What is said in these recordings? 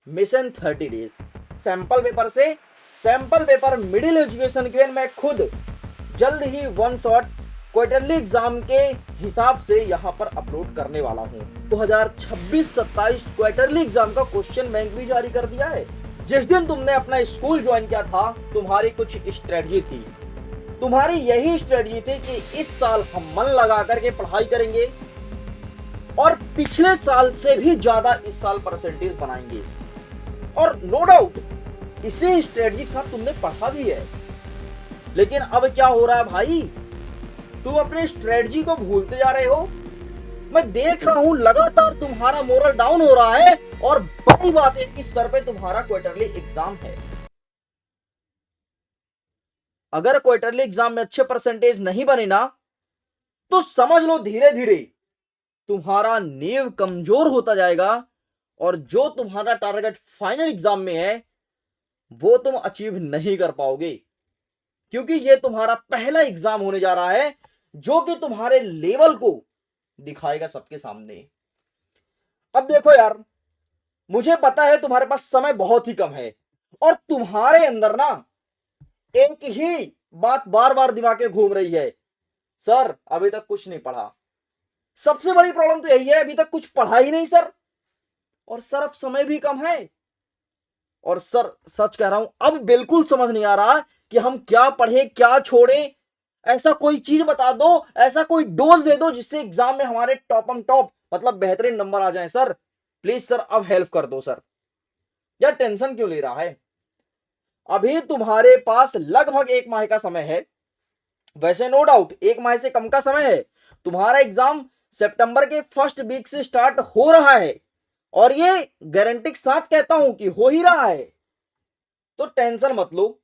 Mission 30 days. Sample paper से sample paper middle education के मैं खुद जल्द ही वन शॉट क्वार्टरली एग्जाम के हिसाब से यहाँ पर अपलोड करने वाला हूँ। 2026-27 क्वार्टरली एग्जाम का क्वेश्चन बैंक भी जारी कर दिया है। जिस दिन तुमने अपना स्कूल ज्वाइन किया था तुम्हारी कुछ स्ट्रेटजी थी। तुम्हारी यही स्ट्रेटजी थी कि इस साल हम मन लगा करके पढ़ाई करेंगे और पिछले साल से भी ज्यादा इस साल परसेंटेज बनाएंगे। और नो डाउट इसी स्ट्रेटजी के साथ तुमने पढ़ा भी है। लेकिन अब क्या हो रहा है भाई, तुम अपने स्ट्रेटजी को भूलते जा रहे हो। मैं देख रहा हूं लगातार तुम्हारा मोरल डाउन हो रहा है और बड़ी बात है कि सर पे तुम्हारा क्वार्टरली एग्जाम है। अगर क्वार्टरली एग्जाम में अच्छे परसेंटेज नहीं बने ना तो समझ लो धीरे धीरे तुम्हारा नींव कमजोर होता जाएगा और जो तुम्हारा टारगेट फाइनल एग्जाम में है वो तुम अचीव नहीं कर पाओगे, क्योंकि ये तुम्हारा पहला एग्जाम होने जा रहा है जो कि तुम्हारे लेवल को दिखाएगा सबके सामने। अब देखो यार, मुझे पता है तुम्हारे पास समय बहुत ही कम है और तुम्हारे अंदर ना एक ही बात बार बार दिमाग में घूम रही है, सर अभी तक कुछ नहीं पढ़ा। सबसे बड़ी प्रॉब्लम तो यही है, अभी तक कुछ पढ़ा ही नहीं सर। और सर अब समय भी कम है। और सर सच कह रहा हूं अब बिल्कुल समझ नहीं आ रहा कि हम क्या पढ़े क्या छोड़े। ऐसा कोई चीज बता दो, ऐसा कोई डोज दे दो जिससे एग्जाम में हमारे टॉप मतलब बेहतरीन नंबर आ जाए। सर प्लीज सर अब हेल्प कर दो सर। यार टेंशन क्यों ले रहा है? अभी तुम्हारे पास लगभग एक माह का समय है। वैसे नो डाउट एक माह से कम का समय है। तुम्हारा एग्जाम सितंबर के फर्स्ट वीक से स्टार्ट हो रहा है और ये गारंटी के साथ कहता हूं कि हो ही रहा है। तो टेंशन मत लो।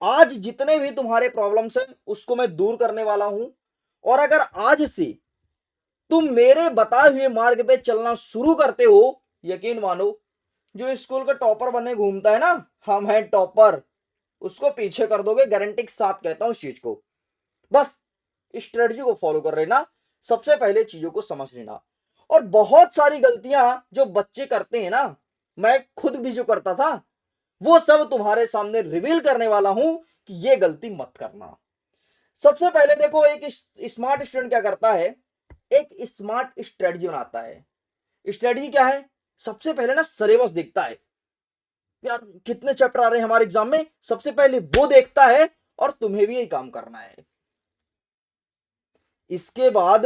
आज जितने भी तुम्हारे प्रॉब्लम्स हैं उसको मैं दूर करने वाला हूं। और अगर आज से तुम मेरे बताए हुए मार्ग पे चलना शुरू करते हो, यकीन मानो जो स्कूल का टॉपर बने घूमता है ना, हम हैं टॉपर, उसको पीछे कर दोगे। गारंटी के साथ कहता हूं इस चीज को। बस स्ट्रेटजी को फॉलो कर लेना, सबसे पहले चीजों को समझ लेना। और बहुत सारी गलतियां जो बच्चे करते हैं ना, मैं खुद भी जो करता था वो सब तुम्हारे सामने रिवील करने वाला हूं कि ये गलती मत करना। सबसे पहले देखो, एक स्मार्ट स्टूडेंट क्या करता है, एक स्मार्ट स्ट्रेटजी बनाता है। स्ट्रेटजी क्या है? सबसे पहले ना सिलेबस देखता है। यार कितने चैप्टर आ रहे हैं हमारे एग्जाम में, सबसे पहले वो देखता है और तुम्हें भी यही काम करना है। इसके बाद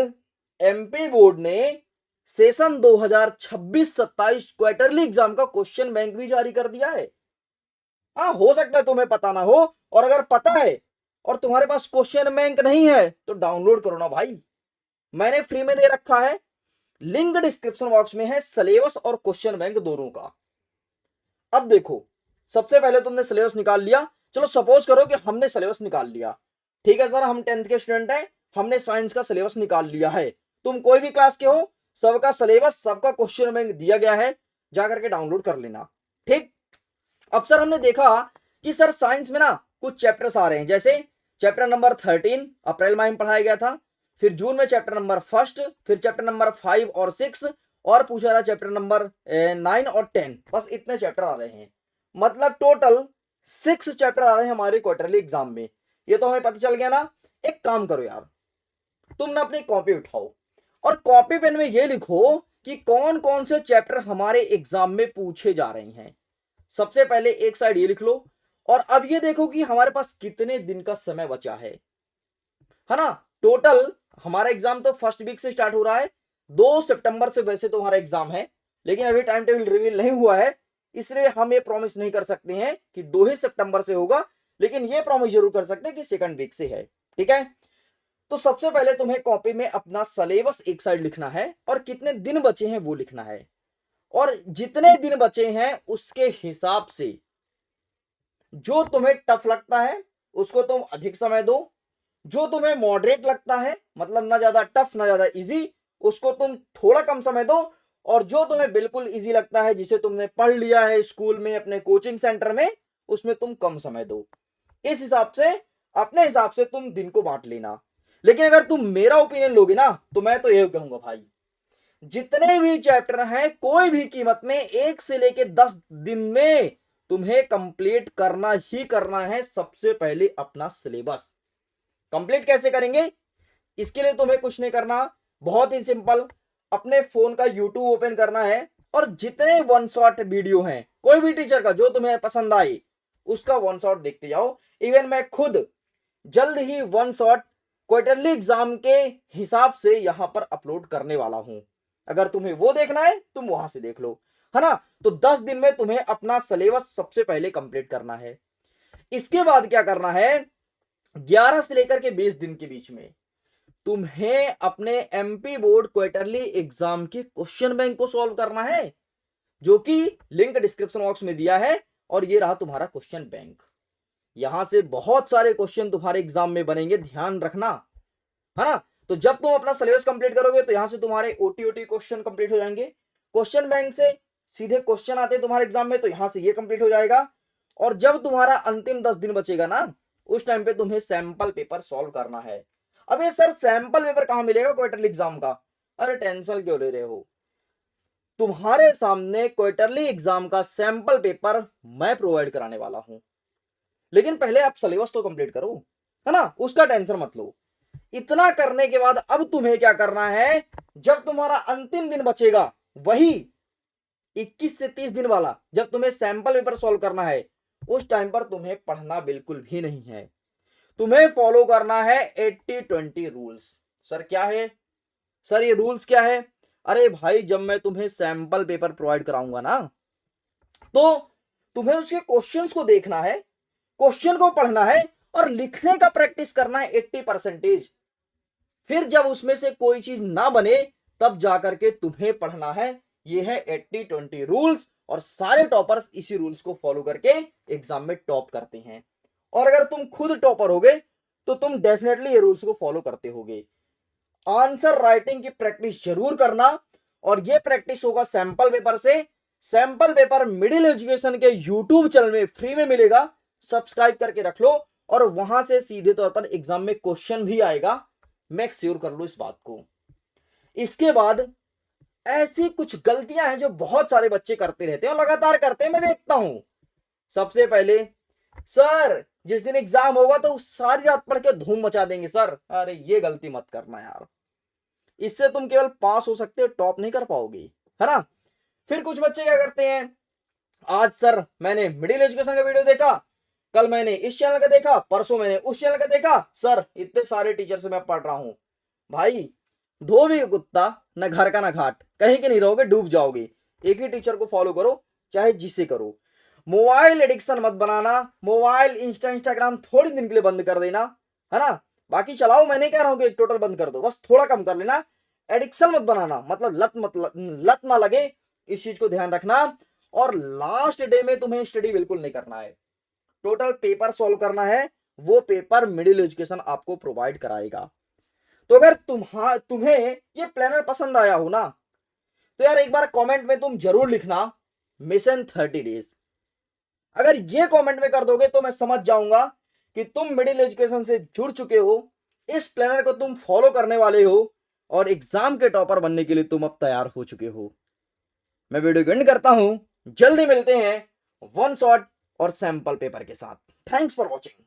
एमपी बोर्ड ने सेशन 2026-27 क्वार्टरली एग्जाम का क्वेश्चन बैंक भी जारी कर दिया है। हाँ हो सकता है तुम्हें पता ना हो, और अगर पता है और तुम्हारे पास क्वेश्चन बैंक नहीं है तो डाउनलोड करो ना भाई, मैंने फ्री में दे रखा है। लिंक डिस्क्रिप्शन बॉक्स में है, सिलेबस और क्वेश्चन बैंक दोनों का। अब देखो, सबसे पहले तुमने सिलेबस निकाल लिया। चलो सपोज करो कि हमने सिलेबस निकाल लिया, ठीक है सर हम 10th के स्टूडेंट हैं, हमने साइंस का सिलेबस निकाल लिया है। तुम कोई भी क्लास के हो, सबका सिलेबस सबका क्वेश्चन बैंक दिया गया है, जाकर के डाउनलोड कर लेना। ठीक। अब सर हमने देखा कि सर साइंस में ना कुछ चैप्टर्स आ रहे हैं, जैसे चैप्टर नंबर 13 अप्रैल माह में पढ़ाया गया था, फिर जून में चैप्टर नंबर फर्स्ट, फिर चैप्टर नंबर 5 और 6, और पूछा रहा चैप्टर नंबर 9 और 10। बस इतने चैप्टर आ रहे हैं, मतलब टोटल 6 चैप्टर आ रहे हैं हमारे क्वार्टरली एग्जाम में। ये तो हमें पता चल गया ना। एक काम करो यार, तुम ना अपनी कॉपी उठाओ और कॉपी पेन में ये लिखो कि कौन कौन से चैप्टर हमारे एग्जाम में पूछे जा रहे हैं। सबसे पहले एक साइड ये लिख लो, और अब ये देखो कि हमारे पास कितने दिन का समय बचा है ना। टोटल हमारा एग्जाम तो फर्स्ट वीक से स्टार्ट हो रहा है, 2 सितंबर से वैसे तो हमारा एग्जाम है, लेकिन अभी टाइम टेबल रिवील नहीं हुआ है, इसलिए हम ये प्रॉमिस नहीं कर सकते हैं कि 2 ही सितंबर से होगा, लेकिन ये प्रॉमिस जरूर कर सकते हैं कि सेकंड वीक से है। ठीक है। तो सबसे पहले तुम्हें कॉपी में अपना सिलेबस एक साइड लिखना है और कितने दिन बचे हैं वो लिखना है, और जितने दिन बचे हैं उसके हिसाब से जो तुम्हें टफ लगता है उसको तुम अधिक समय दो, जो तुम्हें मॉडरेट लगता है मतलब ना ज्यादा टफ ना ज्यादा इजी, उसको तुम थोड़ा कम समय दो, और जो तुम्हें बिल्कुल इजी लगता है जिसे तुमने पढ़ लिया है स्कूल में अपने कोचिंग सेंटर में, उसमें तुम कम समय दो। इस हिसाब से अपने हिसाब से तुम दिन को बांट लेना। लेकिन अगर तुम मेरा ओपिनियन लोगे ना तो मैं तो यही कहूंगा भाई, जितने भी चैप्टर हैं कोई भी कीमत में 1 से लेके 10 दिन में तुम्हें कंप्लीट करना ही करना है। सबसे पहले अपना सिलेबस कंप्लीट कैसे करेंगे, इसके लिए तुम्हें कुछ नहीं करना, बहुत ही सिंपल। अपने फोन का यूट्यूब ओपन करना है और जितने वन शॉट वीडियो हैं कोई भी टीचर का जो तुम्हें पसंद आए उसका वन शॉट देखते जाओ। इवन मैं खुद जल्द ही वन शॉट क्वार्टरली एग्जाम के हिसाब से यहां पर अपलोड करने वाला हूं। अगर तुम्हें वो देखना है तुम वहां से देख लो, है ना। तो 10 दिन में तुम्हें अपना सिलेबस सबसे पहले कंप्लीट करना है। इसके बाद क्या करना है, 11 से लेकर के 20 दिन के बीच में तुम्हें अपने एमपी बोर्ड क्वार्टरली एग्जाम के क्वेश्चन बैंक को सॉल्व करना है, जो कि लिंक डिस्क्रिप्शन बॉक्स में दिया है। और ये रहा तुम्हारा क्वेश्चन बैंक। यहां से बहुत सारे क्वेश्चन तुम्हारे एग्जाम में बनेंगे, ध्यान रखना, है ना। तो जब तुम अपना सिलेबस कंप्लीट करोगे तो यहां से तुम्हारे ओटी क्वेश्चन कंप्लीट हो जाएंगे। क्वेश्चन बैंक से सीधे क्वेश्चन आते हैं तुम्हारे एग्जाम में, तो यहां से ये कंप्लीट हो जाएगा। और जब तुम्हारा अंतिम 10 दिन बचेगा ना, उस टाइम पे तुम्हें सैंपल पेपर सॉल्व करना है। अब ये सर सैंपल पेपर कहां मिलेगा क्वार्टरली एग्जाम का, अरे टेंशन क्यों ले रहे हो, तुम्हारे सामने क्वार्टरली एग्जाम का सैंपल पेपर मैं प्रोवाइड कराने वाला हूं। लेकिन पहले आप सिलेबस तो कंप्लीट करो, है ना, उसका टेंशन मत लो। इतना करने के बाद अब तुम्हें क्या करना है, जब तुम्हारा अंतिम दिन बचेगा वही 21 से 30 दिन वाला, जब तुम्हें सैंपल पेपर सॉल्व करना है, उस टाइम पर तुम्हें पढ़ना बिल्कुल भी नहीं है। तुम्हें फॉलो करना है 80-20 रूल्स। सर क्या है, सर ये रूल्स क्या है, अरे भाई जब मैं तुम्हें सैंपल पेपर प्रोवाइड कराऊंगा ना, तो तुम्हें उसके क्वेश्चंस को देखना है, क्वेश्चन को पढ़ना है और लिखने का प्रैक्टिस करना है 80%। फिर जब उसमें से कोई चीज ना बने तब जाकर के तुम्हें पढ़ना है। ये है 80-20 रूल्स, और सारे टॉपर्स इसी रूल्स को फॉलो करके एग्जाम में टॉप करते हैं। और अगर तुम खुद टॉपर होगे तो तुम डेफिनेटली ये रूल्स को फॉलो करते होगे। आंसर राइटिंग की प्रैक्टिस जरूर करना, और ये प्रैक्टिस होगा सैंपल पेपर से। सैंपल पेपर मिडिल एजुकेशन के यूट्यूब चैनल में फ्री में मिलेगा, सब्सक्राइब करके रख लो, और वहां से सीधे तौर पर एग्जाम में क्वेश्चन भी आएगा, मेक श्योर कर लो इस बात को। इसके बाद ऐसी कुछ गलतियां हैं जो बहुत सारे बच्चे करते रहते हैं और लगातार करते हैं, मैं देखता हूं। सबसे पहले, सर जिस दिन एग्जाम होगा तो सारी रात पढ़ के धूम मचा देंगे सर। अरे ये गलती मत करना यार, इससे तुम केवल पास हो सकते हो, टॉप नहीं कर पाओगे, है ना। फिर कुछ बच्चे क्या करते हैं, आज सर मैंने मिडिल एजुकेशन का वीडियो देखा, कल मैंने इस चैनल का देखा, परसों मैंने उस चैनल का देखा, सर इतने सारे टीचर से मैं पढ़ रहा हूं। भाई धोबी कुत्ता न घर का न घाट, कहीं के नहीं रहोगे, डूब जाओगे। एक ही टीचर को फॉलो करो, चाहे जिसे करो। मोबाइल एडिक्शन मत बनाना, मोबाइल इंस्टाग्राम थोड़ी दिन के लिए बंद कर देना, है ना। बाकी चलाओ, मैं नहीं कह रहा हूं कि टोटल बंद कर दो, बस थोड़ा कम कर लेना। एडिक्शन मत बनाना, मतलब लत ना लगे, इस चीज को ध्यान रखना। और लास्ट डे में तुम्हें स्टडी बिल्कुल नहीं करना है, टोटल पेपर सॉल्व करना है, वो पेपर मिडिल एजुकेशन आपको प्रोवाइड कराएगा। तो अगर तुम्हें ये प्लानर पसंद आया हो ना, तो यार एक बार कमेंट में तुम जरूर लिखना मिशन 30 डेज। अगर ये कमेंट में कर दोगे तो मैं समझ जाऊंगा कि तुम मिडिल एजुकेशन से जुड़ चुके हो, इस प्लानर को तुम फॉलो करने वाले हो, और एग्जाम के टॉपर बनने के लिए तुम अब तैयार हो चुके हो। मैं वीडियो एंड करता हूं, जल्दी मिलते हैं वन शॉट और सैंपल पेपर के साथ। Thanks for watching.